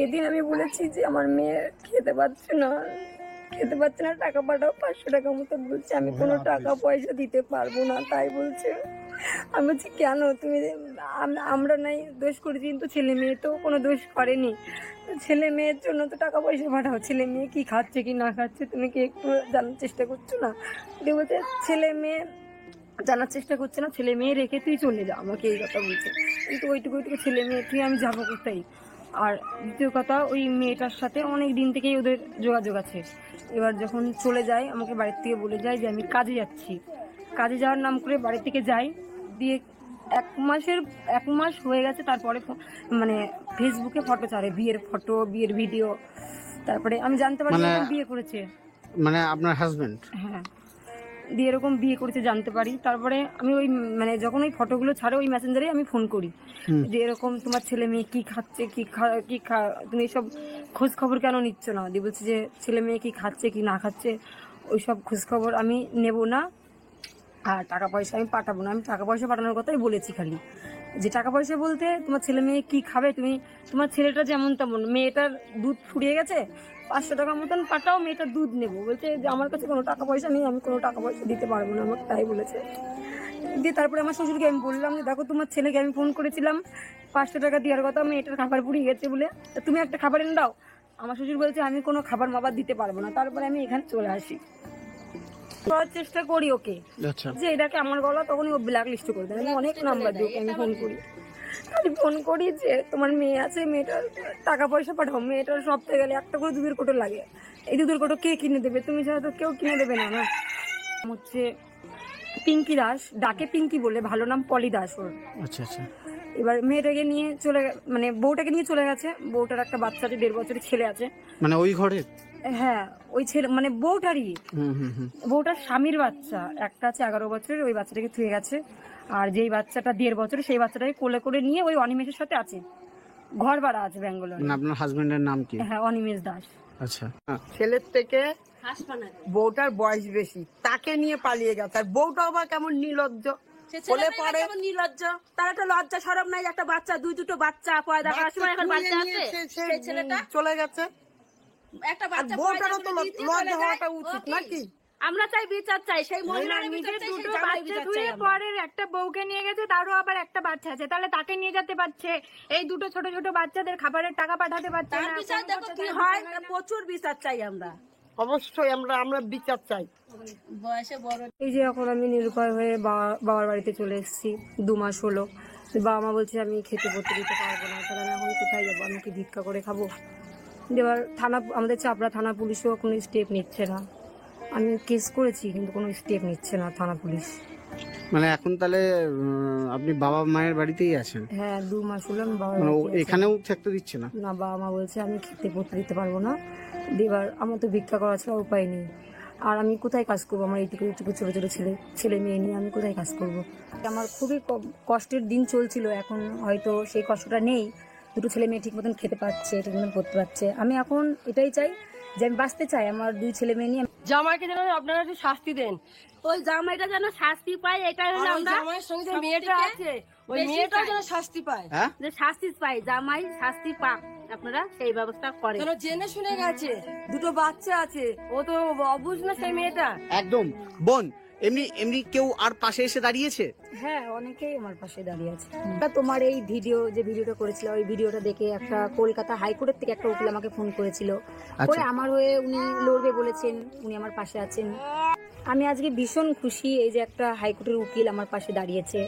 এদিন আমি বলেছি যে আমার মেয়ে খেতে পাচ্ছে না, টাকা পাঠাও, 500 টাকা মতো বলছে। আমি কোনো টাকা পয়সা দিতে পারবো না, তাই বলছে। আমি বলছি কেন, তুমি আমরা নাই দোষ করেছি, কিন্তু ছেলে মেয়ে তো কোনো দোষ করেনি। ছেলে মেয়ের জন্য তো টাকা পয়সা পাঠাও, ছেলে মেয়ে কি খাচ্ছে কি না খাচ্ছে তুমি কি একটু জানার চেষ্টা করছো না? দিয়ে বলছে ছেলে মেয়ে জানার চেষ্টা করছে না, ছেলে মেয়ে রেখে তুই চলে যা, আমাকে এই কথা বলছে। কিন্তু ওইটুকু ছেলে মেয়ে তুই আমি যাবো কোথায়? আর দ্বিতীয় কথা, ওই মেয়েটার সাথে অনেক দিন থেকেই ওদের যোগাযোগ আছে। এবার যখন চলে যায় আমাকে বাড়ির থেকে বলে যায় যে আমি কাজে যাচ্ছি, কাজে যাওয়ার নাম করে বাড়ি থেকে যাই। দিয়ে এক মাস হয়ে গেছে, তারপরে মানে ফেসবুকে ফটো ছাড়ে, বিয়ের ফটো, বিয়ের ভিডিও। তারপরে আমি জানতে পারি বিয়ে করেছে, মানে আপনার হাজবেন্ড। হ্যাঁ, দিয়ে এরকম বিয়ে করেছে জানতে পারি। তারপরে আমি ওই মানে যখন ওই ফটোগুলো ছাড়ে ওই মেসেঞ্জারে আমি ফোন করি যে এরকম তোমার ছেলে মেয়ে কি খাচ্ছে তুমি সব খোঁজ খবর কেন নিচ্ছ না? দিয়ে বলছে যে ছেলে মেয়ে কি খাচ্ছে কি না খাচ্ছে ওইসব খোঁজ খবর আমি নেব না, আর টাকা পয়সা আমি পাঠাবো না। আমি টাকা পয়সা পাঠানোর কথাই বলেছি, খালি যে টাকা পয়সা বলতে তোমার ছেলে মেয়ে কি খাবে, তুমি তোমার ছেলেটা যেমন তেমন, মেয়েটার দুধ ফুরিয়ে গেছে, 500 টাকা মতন পাঠাও, মেয়েটার দুধ নেবো। বলছে যে আমার কাছে কোনো টাকা পয়সা নেই, আমি কোনো টাকা পয়সা দিতে পারবো না, আমাকে তাই বলেছে। দিয়ে তারপরে আমার শ্বশুরকে আমি বললাম যে দেখো তোমার ছেলেকে আমি ফোন করেছিলাম, 500 টাকা দেওয়ার কথা, মেয়েটার খাবার ফুরিয়ে গেছে বলে, তুমি একটা খাবার এনে দাও। আমার শ্বশুর বলছে আমি কোনো খাবার মাবার দিতে পারবো না। তারপরে আমি এখানে চলে আসি, করার চেষ্টা করি ওকে যে এটাকে আমার গলা, তখনই ও ব্ল্যাক লিস্ট করে দেয়। আমি অনেক নাম্বার দিই ওকে, আমি ফোন করি, খালি ফোন করি যে তোমার মেয়ে আছে, মেয়েটার টাকা পয়সা পাঠাও, মেয়েটার সপ্তাহে গেলে একটা করে দুধের কোটো লাগে, এই দুধের কোটো কে কিনে দেবে? তুমি ছাড়া তো কেউ কিনে দেবে না। না হচ্ছে পিঙ্কি দাস, ডাকে পিঙ্কি বলে, ভালো নাম পলি দাস ওর। আচ্ছা আচ্ছা। এবার মেয়েটাকে নিয়ে চলে, মানে বউটাকে নিয়ে চলে গেছে। বউটার একটা বাচ্চা আছে, 1.5 বছরের ছেলে আছে। মানে ওই ঘরে? হ্যাঁ, ওই ছেলে মানে বউটারই, বউটার স্বামীর বাচ্চা একটা আছে 11 বছরের, ওই বাচ্চাটাকে থুয়ে গেছে। আর যেই বাচ্চাটা 1.5 বছরের, সেই বাচ্চাটাকে কোলে করে নিয়ে ওই অনিমেষের সাথে আছে, ঘর ভাড়া আছে ব্যাঙ্গালোরে। আপনার হাজবেন্ডের নাম কি? হ্যাঁ, অনিমেষ দাস। আচ্ছা। ছেলের থেকে বউটার বয়স বেশি, তাকে নিয়ে পালিয়ে গেছে। আর বউটাও বা কেমন নির্লজ্জ, নির্লজ্জ, তার একটা লজ্জা শরম নাই। একটা বাচ্চা, দুটো বাচ্চা পয়দা করার সময় এখন বাচ্চা আছে, সেই ছেলেটা চলে গেছে। একটা বাচ্চা, বউটারও তো লজ্জা হওয়াটা উচিত নাকি? আমরা চাই বিচার চাই, সেই মহিলার বিচার চাই, সেই জামাইয়ের বিচার চাই। পরের একটা বউকে নিয়ে গেছে, তারও আবার একটা বাচ্চা আছে, তাহলে তাকে নিয়ে যেতে পারছে, এই দুটো ছোট ছোট বাচ্চাদের খাবারের টাকা পাঠাতে পারছে তার না। বিচার দেখো কি হয়, প্রচুর বিচার চাই আমরা, অবশ্যই আমরা বিচার চাই। বয়সে বড়। এই যে এখন আমি নিরুপায় হয়ে বাবার বাড়িতে চলে এসেছি, 2 মাস হলো। বাবা মা বলছে আমি খেতে পড়তে দিতে পারবো না, তাহলে আমি এখন কোথায় যাবো? আমি কি ভিক্ষা করে খাবো? এবার আমাদের চাপড়া থানা পুলিশও কোনো স্টেপ নিচ্ছে না। আমি কেস করেছি কিন্তু কোনো স্টেপ নিচ্ছে না থানা পুলিশ। মানে এখন তাহলে আপনি বাবা মায়ের বাড়িতেই আছেন? হ্যাঁ, 2 মাস হলো আমি বাবার মানে বাড়িতে আছি। এখানেও থাকতে দিচ্ছে না? না, বাবা মা বলছে আমি খেতে পড়তে দিতে পারবো না। এবার আমার তো ভিক্ষা করা ছাড়া উপায় নেই। আর আমি কোথায় কাজ করবো? আমার এইটুকু ছোট ছোট ছেলে মেয়ে নিয়ে আমি কোথায় কাজ করবো? আমার খুবই কষ্টের দিন চলছিল, এখন হয়তো সেই কষ্টটা নেই। 2 ছেলে মেয়ে ঠিক মতন খেতে পাচ্ছে, ঠিক মতন করতে পারছে। আমি এখন এটাই চাই যে আমি বাঁচতে চাই, আমার 2 ছেলে মেয়ে নিয়ে। জামাইকে যেন আপনারা একটু শাস্তি দেন, ওই জামাইটা যেন শাস্তি পায়, এটা হলো আমরা জামাইয়ের সঙ্গে যে মেয়েটা আছে, ওই মেয়েটা যেন শাস্তি পায়, যে শাস্তি পায়, জামাই শাস্তি পাক, আপনারা সেই ব্যবস্থা করেন। কেন জেনে শুনে গেছে, 2টো বাচ্চা আছে, ও তো অবুঝ না সেই মেয়েটা। একদম। বোন, এমনি কেউ আর পাশে এসে দাঁড়িয়েছে? হ্যাঁ, অনেকেই আমার পাশে দাঁড়িয়ে আছে। তোমার এই ভিডিওটা করেছিল, ওই ভিডিওটা দেখে একটা কলকাতা হাইকোর্টের থেকে একটা উকিল আমাকে ফোন করেছিল, করে আমার হয়ে উনি লড়বে বলেছেন, উনি আমার পাশে আছেন। আমি আজকে ভীষণ খুশি, এই যে একটা হাইকোর্টের উকিল আমার পাশে দাঁড়িয়েছে।